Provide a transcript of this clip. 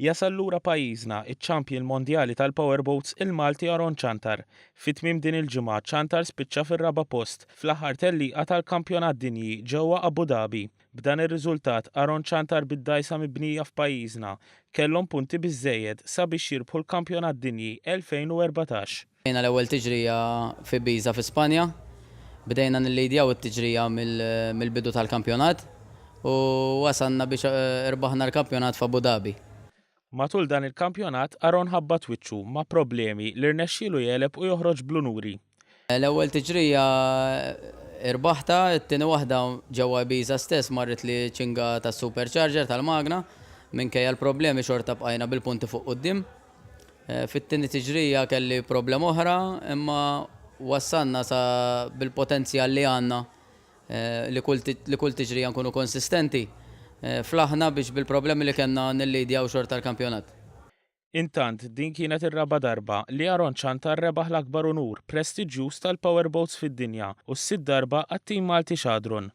Jasal lura pajjiżna iċ-Champion Mondjali tal-Powerboats il-Malti Aron Ċantar. Fit-tmiem din il-ġimgħa Ċantar spiċċa fir-raba' post fl-aħħar tellieqa tal-Kampjonat Dinji ġewwa Abu Dhabi. B'dan ir-riżultat Aron Ċantar bid-dgħajsa mibnija f'pajjiżna kellhom punti biżżejjed sabiex jirbħu l-Kampjonat Dinji 2014. Bdejna l-ewwel tiġrija fi Ibiza fi Spanja, bdejna nillidjaw it-tiġrija mill-bidu tal-kampjonat u wasalna biex irbaħna l-kampjonat f'Abu Dhabi. Matul dan il-kampjonat Aron ħabba twiċċu ma' problemi li rnexxielu jeleb u joħroġ bl-unuri. L-ewwel tiġrija irbaħta, it-tieni waħda ġewwa Ibiza stess marret li ċinga tas-Supercharger tal-Magna minkejja l-problemi xorta bqajna bil-punti fuq quddiem. Fit-tieni tiġrija kelli problema oħra imma wassalna sa bil-potenzjal li għandna li kull tiġrija nkunu konsistenti flaħna biex bil-problemi li kellna nillidjaw xorta l-kampjonat. Intant din kienet ir-raba' darba li Aron Ċantar rebaħ l-akbar unur prestiġjuż tal-Powerboats fid-dinja u s-sitt darba għat-tim Malti Xadrun.